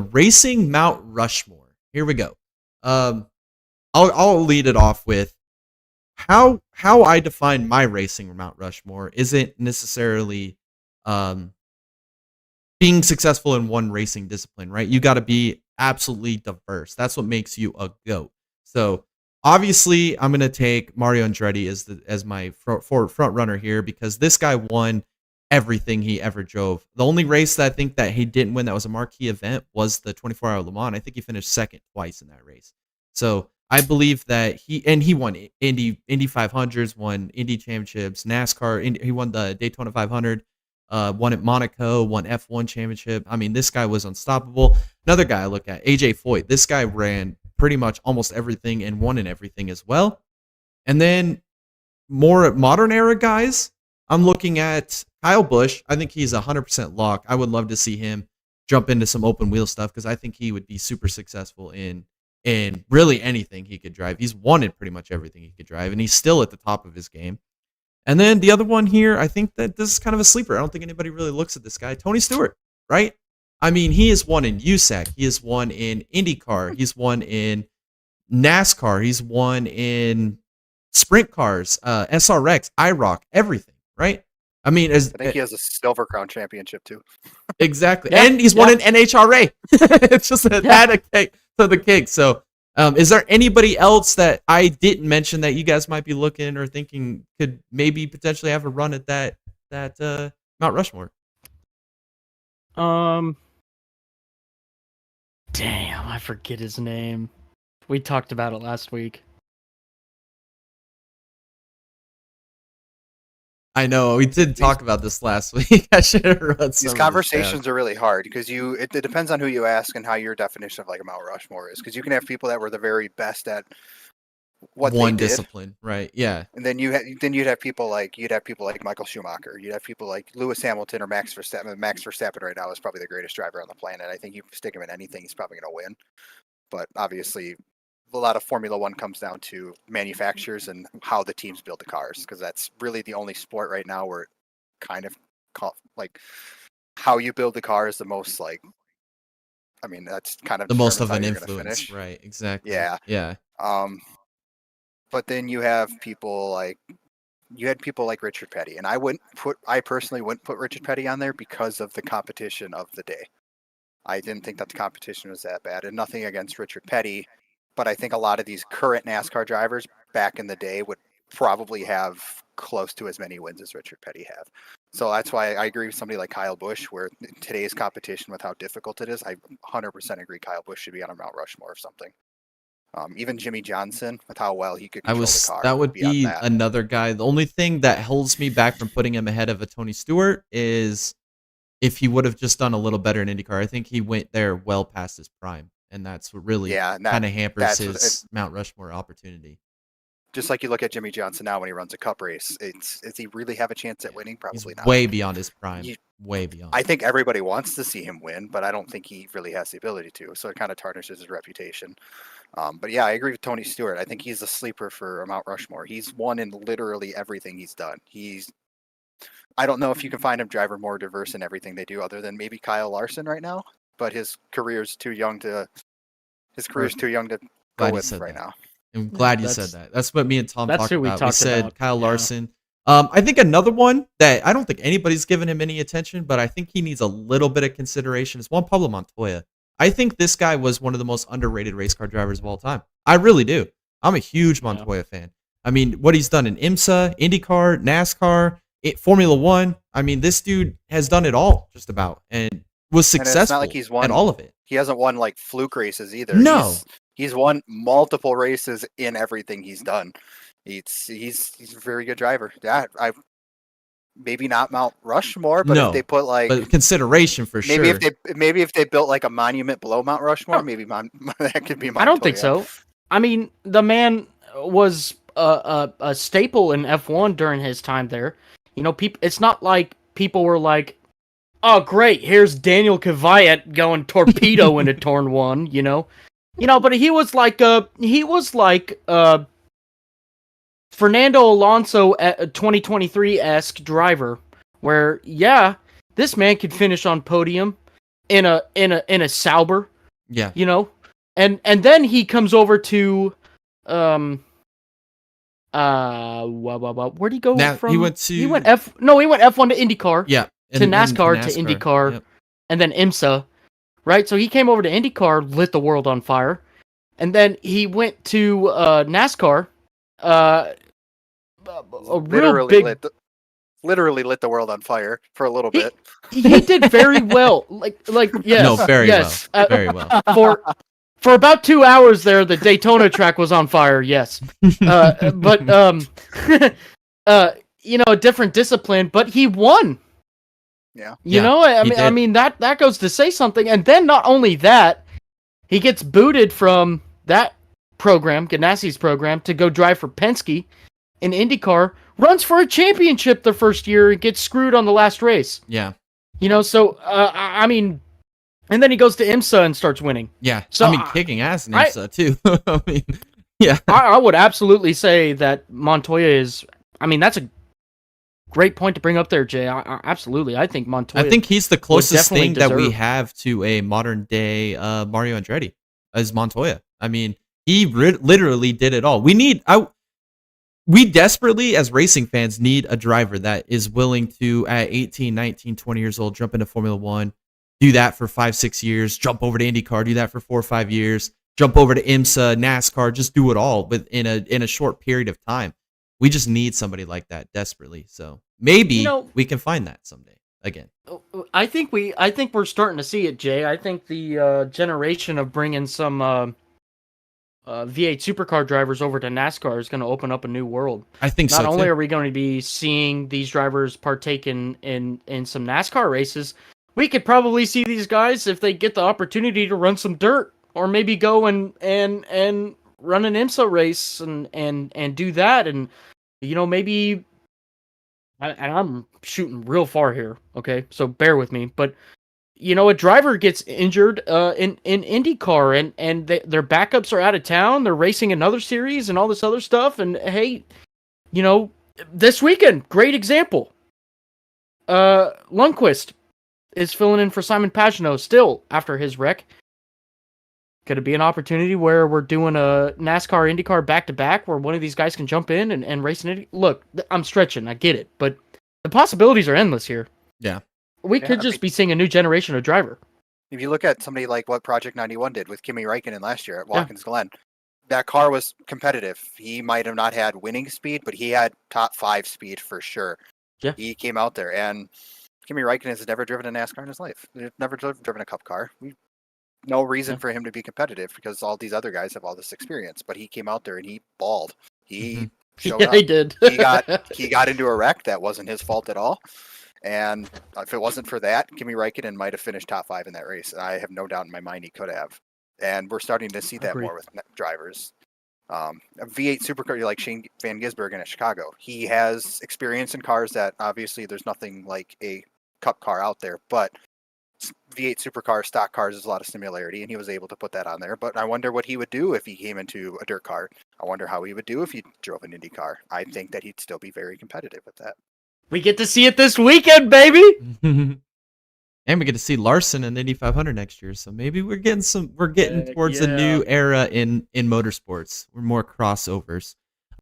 Racing Mount Rushmore. Here we go. I'll lead it off with how I define my racing Mount Rushmore isn't necessarily um, being successful in one racing discipline, right? You got to be absolutely diverse. That's what makes you a GOAT. So obviously, I'm gonna take Mario Andretti as my front runner here because this guy won everything he ever drove. The only race that I think that he didn't win that was a marquee event was the 24-hour Le Mans. I think he finished second twice in that race. So I believe that he won Indy 500s, won Indy championships, NASCAR. He won the Daytona 500. Won at Monaco, won F1 championship. I mean, this guy was unstoppable. Another guy I look at, AJ Foyt. This guy ran pretty much almost everything and won in everything as well. And then more modern era guys, I'm looking at Kyle Busch. I think he's 100% lock. I would love to see him jump into some open wheel stuff because I think he would be super successful in really anything he could drive. He's won in pretty much everything he could drive, and he's still at the top of his game. And then the other one here, I think that this is kind of a sleeper. I don't think anybody really looks at this guy. Tony Stewart, right? I mean, he has won in USAC. He has won in IndyCar. He's won in NASCAR. He's won in sprint cars, SRX, IROC, everything, right? I mean, I think he has a Silver Crown championship too. Exactly. Yeah, and he's won an NHRA. It's just add a cake to the cake. So is there anybody else that I didn't mention that you guys might be looking or thinking could maybe potentially have a run at that Mount Rushmore? Damn, I forget his name. We talked about it last week. I know we did talk about this last week. I should have run some. These conversations are really hard because it depends on who you ask and how your definition of like a Mount Rushmore is. Because you can have people that were the very best at what one they did, discipline, right? Yeah, and then you'd have people like Michael Schumacher. You'd have people like Lewis Hamilton or Max Verstappen. Max Verstappen right now is probably the greatest driver on the planet. I think you stick him in anything, he's probably going to win. But obviously, a lot of Formula One comes down to manufacturers and how the teams build the cars, because that's really the only sport right now where it kind of like how you build the car is the most like. I mean, that's kind of the most of an influence, right? Exactly. Yeah. Yeah. But then you have people like Richard Petty, and I personally wouldn't put Richard Petty on there because of the competition of the day. I didn't think that the competition was that bad, and nothing against Richard Petty, but I think a lot of these current NASCAR drivers back in the day would probably have close to as many wins as Richard Petty have. So that's why I agree with somebody like Kyle Busch, where today's competition with how difficult it is, I 100% agree Kyle Busch should be on a Mount Rushmore or something. Even Jimmy Johnson, with how well he could control the car. That would be another guy. The only thing that holds me back from putting him ahead of a Tony Stewart is if he would have just done a little better in IndyCar. I think he went there well past his prime, and that's what really kind of hampers his Mount Rushmore opportunity. Just like you look at Jimmy Johnson now when he runs a cup race, does he really have a chance at winning? Probably not. Way beyond his prime. Way beyond. I think everybody wants to see him win, but I don't think he really has the ability to. So it kind of tarnishes his reputation. But yeah, I agree with Tony Stewart. I think he's a sleeper for a Mount Rushmore. He's won in literally everything he's done. I don't know if you can find a driver more diverse in everything they do, other than maybe Kyle Larson right now. But his career's too young to. Go with right now. I'm glad you said that. That's what me and Tom talked about. We said Kyle Larson. I think another one that I don't think anybody's given him any attention, but I think he needs a little bit of consideration is Juan Pablo Montoya. I think this guy was one of the most underrated race car drivers of all time. I really do. I'm a huge Montoya fan. I mean, what he's done in IMSA, IndyCar, NASCAR, Formula One. I mean, this dude has done it all just about and was successful and it's not like he's won, at all of it. He hasn't won like fluke races either. No. He's won multiple races in everything he's done. He's a very good driver. Yeah, maybe not Mount Rushmore, but if they put but consideration for sure. Maybe if they built like a monument below Mount Rushmore, maybe that could be Montoya. I don't think so. I mean, the man was a staple in F1 during his time there. You know, it's not like people were like, "Oh, great, here's Daniel Kvyat going torpedo into turn one," you know. But he was like Fernando Alonso 2023-esque driver, where this man could finish on podium, in a Sauber, Yeah. you know, and then he comes over to where'd he go Now, from? he went to he went F1 to IndyCar, yeah, to and then NASCAR, to IndyCar, Yep. and then IMSA, right? So he came over to IndyCar, lit the world on fire, and then he went to NASCAR, a real big. Literally lit the world on fire for a little bit. He did very well. Like yes, No, very yes. well. Very well. For about 2 hours there, the Daytona track was on fire. Yes, but a different discipline, but he won. Yeah. You know, I mean that goes to say something. And then not only that, he gets booted from that program, Ganassi's program, to go drive for Penske in IndyCar. Runs for a championship the first year and gets screwed on the last race. Yeah. So I mean, and then he goes to IMSA and starts winning. Yeah. So I mean, kicking ass in IMSA too. I mean, yeah. I would absolutely say that Montoya is. I mean, that's a great point to bring up there, Jay. Absolutely, I think Montoya. I think he's the closest thing that we deserve. have to a modern day Mario Andretti as Montoya. I mean, he literally did it all. We desperately, as racing fans, need a driver that is willing to, at 18, 19, 20 years old, jump into Formula One, do that for 5-6 years, jump over to IndyCar, do that for 4 or 5 years, jump over to IMSA, NASCAR, just do it all in a short period of time. We just need somebody like that desperately. So maybe we can find that someday again. I think we're starting to see it, Jay. I think the generation of bringing some V8 supercar drivers over to NASCAR is going to open up a new world. I think so. Not only are we going to be seeing these drivers partake in some NASCAR races, we could probably see these guys, if they get the opportunity to run some dirt, or maybe go and run an IMSA race and do that, and maybe. And I'm shooting real far here, okay? So bear with me, but. A driver gets injured in IndyCar, and their backups are out of town. They're racing another series and all this other stuff. And hey, this weekend, great example. Lundqvist is filling in for Simon Pagenaud still after his wreck. Could it be an opportunity where we're doing a NASCAR IndyCar back-to-back where one of these guys can jump in and race an Indy? Look, I'm stretching, I get it, but the possibilities are endless here. Yeah. We could just be seeing a new generation of driver. If you look at somebody like what Project 91 did with Kimi Räikkönen last year at Watkins Glen, that car was competitive. He might have not had winning speed, but he had top 5 speed for sure. Yeah. He came out there, and Kimi Räikkönen has never driven a NASCAR in his life. He's never driven a Cup car. No reason for him to be competitive because all these other guys have all this experience. But he came out there and he balled. He showed up. He did. he got into a wreck that wasn't his fault at all. And if it wasn't for that, Kimi Räikkönen might have finished top 5 in that race. I have no doubt in my mind he could have. And we're starting to see that more with drivers. A V8 supercar like Shane Van Gisbergen at Chicago. He has experience in cars that obviously there's nothing like a Cup car out there, but V8 supercar, stock cars, there's a lot of similarity, and he was able to put that on there. But I wonder what he would do if he came into a dirt car. I wonder how he would do if he drove an Indy car. I think that he'd still be very competitive with that. We get to see it this weekend, baby. And we get to see Larson in the Indy 500 next year. So maybe we're getting towards a new era in motorsports. We're more crossovers.